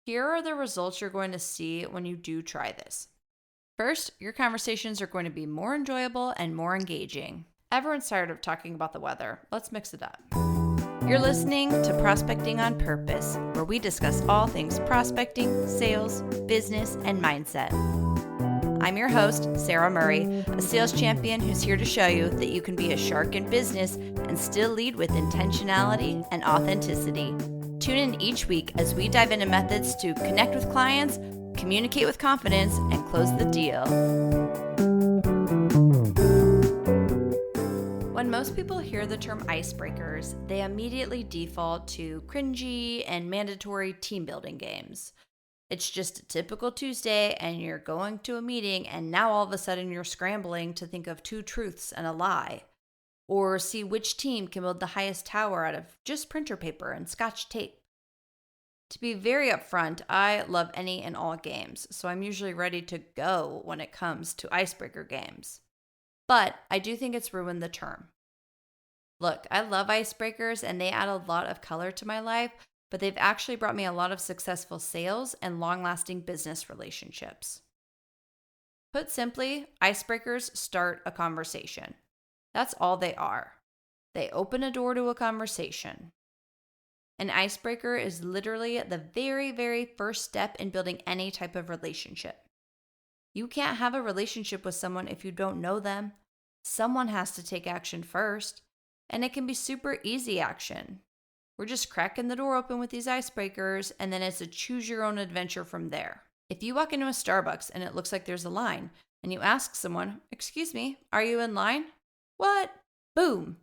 Here are the results you're going to see when you do try this. First, your conversations are going to be more enjoyable and more engaging. Everyone's tired of talking about the weather. Let's mix it up. You're listening to Prospecting on Purpose, where we discuss all things prospecting, sales, business, and mindset. I'm your host, Sara Murray, a sales champion who's here to show you that you can be a shark in business and still lead with intentionality and authenticity. Tune in each week as we dive into methods to connect with clients, communicate with confidence, and close the deal. When most people hear the term icebreakers, they immediately default to cringey and mandatory team building games. It's just a typical Tuesday and you're going to a meeting and now all of a sudden you're scrambling to think of two truths and a lie. Or see which team can build the highest tower out of just printer paper and scotch tape. To be very upfront, I love any and all games, so I'm usually ready to go when it comes to icebreaker games. But I do think it's ruined the term. Look, I love icebreakers and they add a lot of color to my life, but they've actually brought me a lot of successful sales and long-lasting business relationships. Put simply, icebreakers start a conversation. That's all they are. They open a door to a conversation. An icebreaker is literally the very, very first step in building any type of relationship. You can't have a relationship with someone if you don't know them. Someone has to take action first, and it can be super easy action. We're just cracking the door open with these icebreakers, and then it's a choose your own adventure from there. If you walk into a Starbucks and it looks like there's a line, and you ask someone, "Excuse me, are you in line?" "What?" Boom.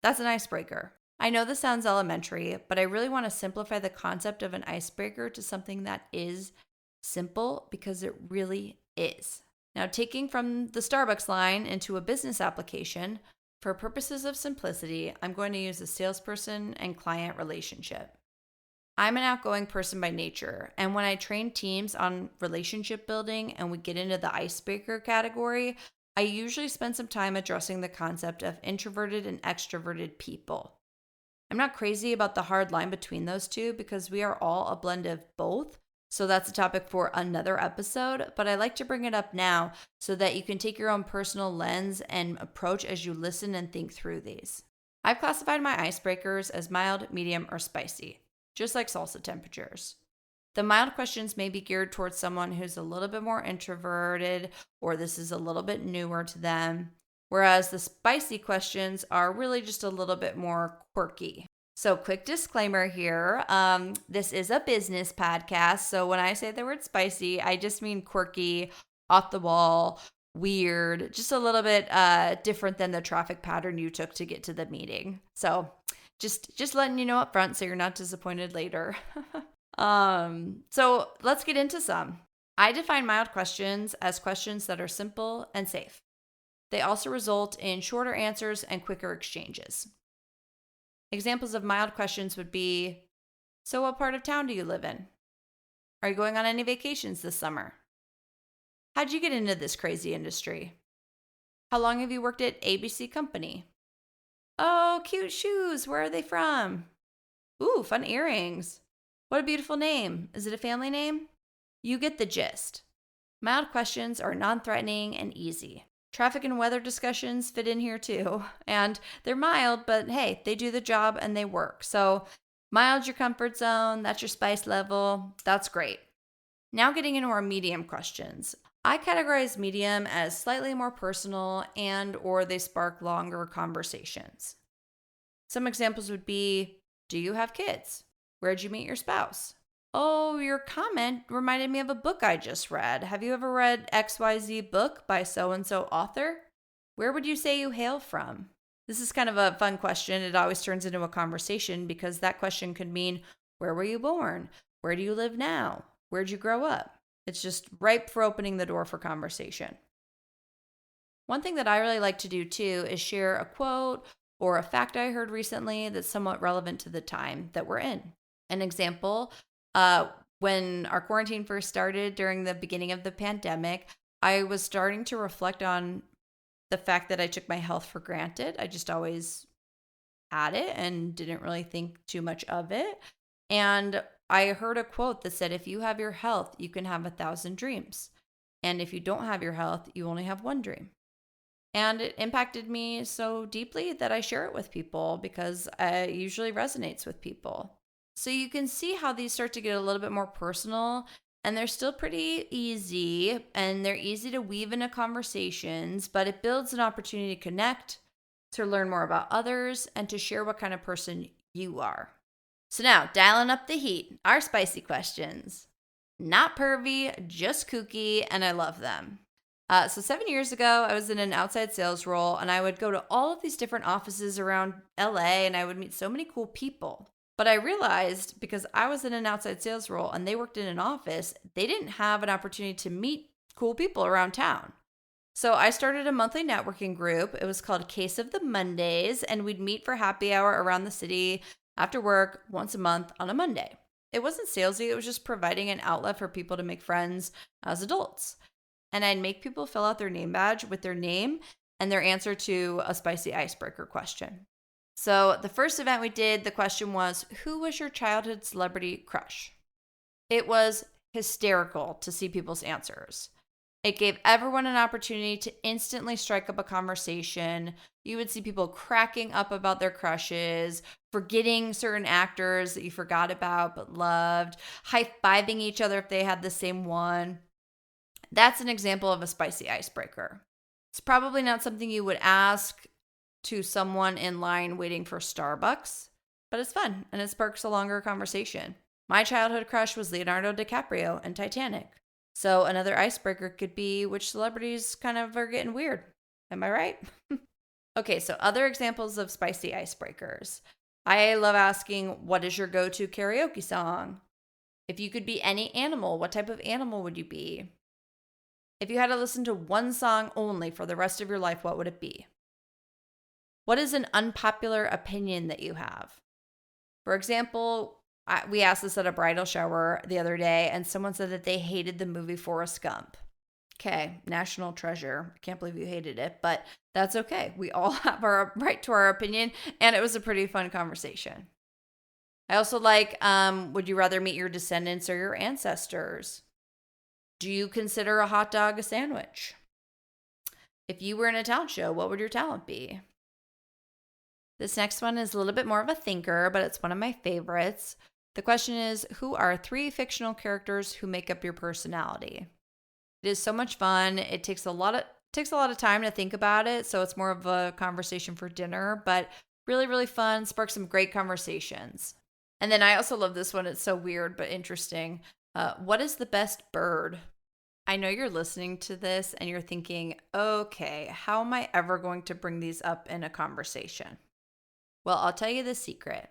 That's an icebreaker. I know this sounds elementary, but I really want to simplify the concept of an icebreaker to something that is simple because it really is. Now, taking from the Starbucks line into a business application, for purposes of simplicity, I'm going to use a salesperson and client relationship. I'm an outgoing person by nature, and when I train teams on relationship building and we get into the icebreaker category, I usually spend some time addressing the concept of introverted and extroverted people. I'm not crazy about the hard line between those two because we are all a blend of both. So that's a topic for another episode, but I like to bring it up now so that you can take your own personal lens and approach as you listen and think through these. I've classified my icebreakers as mild, medium, or spicy, just like salsa temperatures. The mild questions may be geared towards someone who's a little bit more introverted or this is a little bit newer to them, whereas the spicy questions are really just a little bit more quirky. So quick disclaimer here, this is a business podcast, so when I say the word spicy, I just mean quirky, off the wall, weird, just a little bit different than the traffic pattern you took to get to the meeting. So just letting you know up front so you're not disappointed later. So let's get into some. I define mild questions as questions that are simple and safe. They also result in shorter answers and quicker exchanges. Examples of mild questions would be, so what part of town do you live in? Are you going on any vacations this summer? How'd you get into this crazy industry? How long have you worked at ABC Company? Oh, cute shoes. Where are they from? Ooh, fun earrings. What a beautiful name. Is it a family name? You get the gist. Mild questions are non-threatening and easy. Traffic and weather discussions fit in here too. And they're mild, but hey, they do the job and they work. So mild's your comfort zone. That's your spice level. That's great. Now getting into our medium questions. I categorize medium as slightly more personal and or they spark longer conversations. Some examples would be, do you have kids? Where'd you meet your spouse? Oh, your comment reminded me of a book I just read. Have you ever read XYZ book by so-and-so author? Where would you say you hail from? This is kind of a fun question. It always turns into a conversation because that question could mean, where were you born? Where do you live now? Where'd you grow up? It's just ripe for opening the door for conversation. One thing that I really like to do too is share a quote or a fact I heard recently that's somewhat relevant to the time that we're in. An example, when our quarantine first started during the beginning of the pandemic, I was starting to reflect on the fact that I took my health for granted. I just always had it and didn't really think too much of it. And I heard a quote that said, if you have your health, you can have 1,000 dreams. And if you don't have your health, you only have one dream. And it impacted me so deeply that I share it with people because it usually resonates with people. So you can see how these start to get a little bit more personal, and they're still pretty easy, and they're easy to weave into conversations, but it builds an opportunity to connect, to learn more about others, and to share what kind of person you are. So now, dialing up the heat, our spicy questions. Not pervy, just kooky, and I love them. So 7 years ago, I was in an outside sales role, and I would go to all of these different offices around LA, and I would meet so many cool people. But I realized because I was in an outside sales role and they worked in an office, they didn't have an opportunity to meet cool people around town. So I started a monthly networking group. It was called Case of the Mondays, and we'd meet for happy hour around the city after work once a month on a Monday. It wasn't salesy, it was just providing an outlet for people to make friends as adults. And I'd make people fill out their name badge with their name and their answer to a spicy icebreaker question. So the first event we did, the question was, who was your childhood celebrity crush? It was hysterical to see people's answers. It gave everyone an opportunity to instantly strike up a conversation. You would see people cracking up about their crushes, forgetting certain actors that you forgot about but loved, high-fiving each other if they had the same one. That's an example of a spicy icebreaker. It's probably not something you would ask to someone in line waiting for Starbucks, but it's fun and it sparks a longer conversation. My childhood crush was Leonardo DiCaprio in Titanic. So another icebreaker could be which celebrities kind of are getting weird. Am I right? Okay, so other examples of spicy icebreakers. I love asking, what is your go-to karaoke song? If you could be any animal, what type of animal would you be? If you had to listen to one song only for the rest of your life, what would it be? What is an unpopular opinion that you have? For example, we asked this at a bridal shower the other day, and someone said that they hated the movie Forrest Gump. Okay, national treasure. I can't believe you hated it, but that's okay. We all have our right to our opinion, and it was a pretty fun conversation. I also like, would you rather meet your descendants or your ancestors? Do you consider a hot dog a sandwich? If you were in a talent show, what would your talent be? This next one is a little bit more of a thinker, but it's one of my favorites. The question is, who are 3 fictional characters who make up your personality? It is so much fun. It takes a lot of time to think about it, so it's more of a conversation for dinner, but really, really fun, sparks some great conversations. And then I also love this one. It's so weird, but interesting. What is the best bird? I know you're listening to this and you're thinking, okay, how am I ever going to bring these up in a conversation? Well, I'll tell you the secret.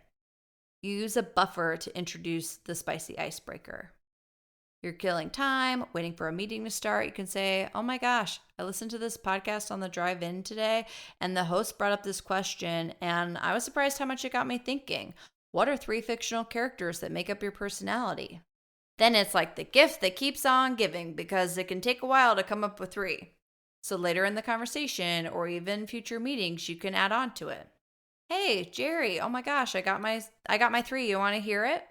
You use a buffer to introduce the spicy icebreaker. You're killing time, waiting for a meeting to start. You can say, oh my gosh, I listened to this podcast on the drive in today, and the host brought up this question, and I was surprised how much it got me thinking. What are 3 fictional characters that make up your personality? Then it's like the gift that keeps on giving because it can take a while to come up with 3. So later in the conversation or even future meetings, you can add on to it. Hey, Jerry, oh my gosh, I got my 3. You want to hear it?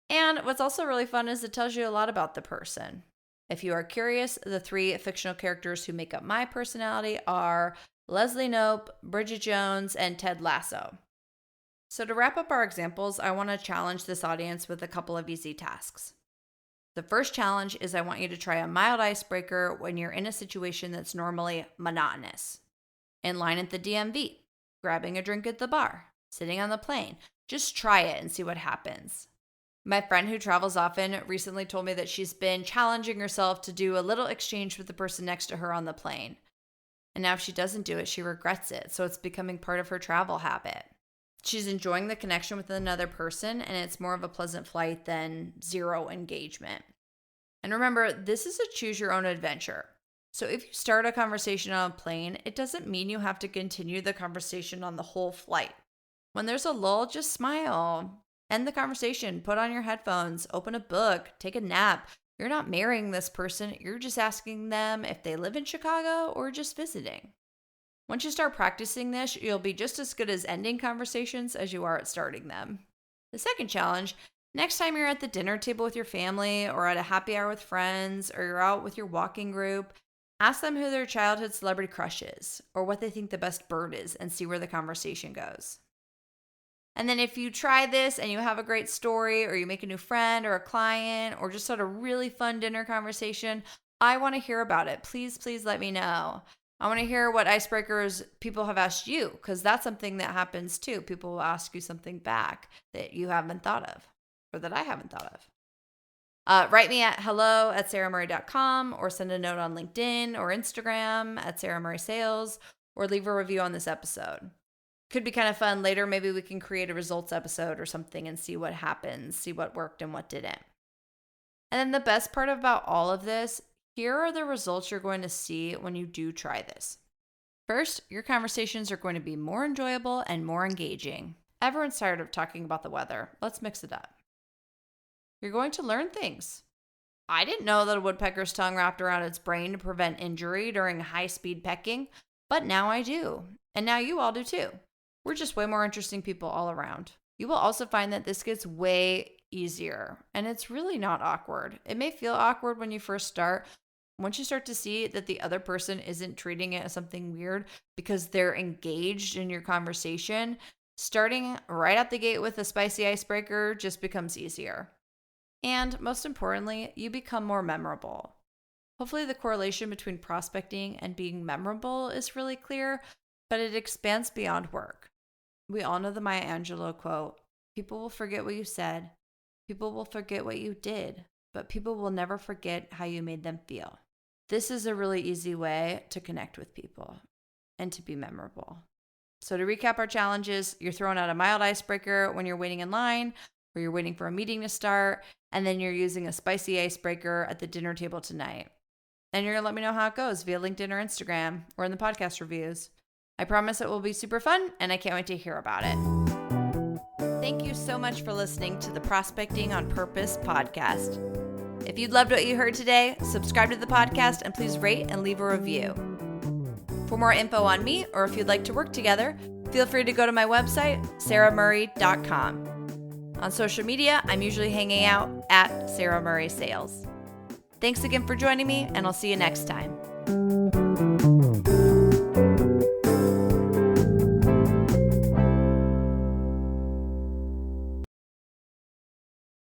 And what's also really fun is it tells you a lot about the person. If you are curious, the 3 fictional characters who make up my personality are Leslie Knope, Bridget Jones, and Ted Lasso. So to wrap up our examples, I want to challenge this audience with a couple of easy tasks. The first challenge is I want you to try a mild icebreaker when you're in a situation that's normally monotonous. In line at the DMV, grabbing a drink at the bar, sitting on the plane. Just try it and see what happens. My friend who travels often recently told me that she's been challenging herself to do a little exchange with the person next to her on the plane. And now if she doesn't do it, she regrets it. So it's becoming part of her travel habit. She's enjoying the connection with another person, and it's more of a pleasant flight than zero engagement. And remember, this is a choose your own adventure. So if you start a conversation on a plane, it doesn't mean you have to continue the conversation on the whole flight. When there's a lull, just smile. End the conversation, put on your headphones, open a book, take a nap. You're not marrying this person. You're just asking them if they live in Chicago or just visiting. Once you start practicing this, you'll be just as good as ending conversations as you are at starting them. The second challenge, Next time you're at the dinner table with your family or at a happy hour with friends or you're out with your walking group, ask them who their childhood celebrity crush is or what they think the best bird is and see where the conversation goes. And then if you try this and you have a great story or you make a new friend or a client or just had a really fun dinner conversation, I want to hear about it. Please, please let me know. I want to hear what icebreakers people have asked you, because that's something that happens too. People will ask you something back that you haven't thought of or that I haven't thought of. Write me at hello@saramurray.com or send a note on LinkedIn or Instagram at Sara Murray Sales or leave a review on this episode. Could be kind of fun. Later, maybe we can create a results episode or something and see what happens, see what worked and what didn't. And then the best part about all of this, here are the results you're going to see when you do try this. First, your conversations are going to be more enjoyable and more engaging. Everyone's tired of talking about the weather. Let's mix it up. You're going to learn things. I didn't know that a woodpecker's tongue wrapped around its brain to prevent injury during high-speed pecking, but now I do. And now you all do too. We're just way more interesting people all around. You will also find that this gets way easier, and it's really not awkward. It may feel awkward when you first start. Once you start to see that the other person isn't treating it as something weird because they're engaged in your conversation, starting right out the gate with a spicy icebreaker just becomes easier. And most importantly, you become more memorable. Hopefully the correlation between prospecting and being memorable is really clear, but it expands beyond work. We all know the Maya Angelou quote, "People will forget what you said, people will forget what you did, but people will never forget how you made them feel." This is a really easy way to connect with people and to be memorable. So to recap our challenges, you're throwing out a mild icebreaker when you're waiting in line or you're waiting for a meeting to start, and then you're using a spicy icebreaker at the dinner table tonight. And you're going to let me know how it goes via LinkedIn or Instagram or in the podcast reviews. I promise it will be super fun, and I can't wait to hear about it. Thank you so much for listening to the Prospecting on Purpose podcast. If you loved what you heard today, subscribe to the podcast and please rate and leave a review. For more info on me, or if you'd like to work together, feel free to go to my website, saramurray.com. On social media, I'm usually hanging out at Sara Murray Sales. Thanks again for joining me, and I'll see you next time.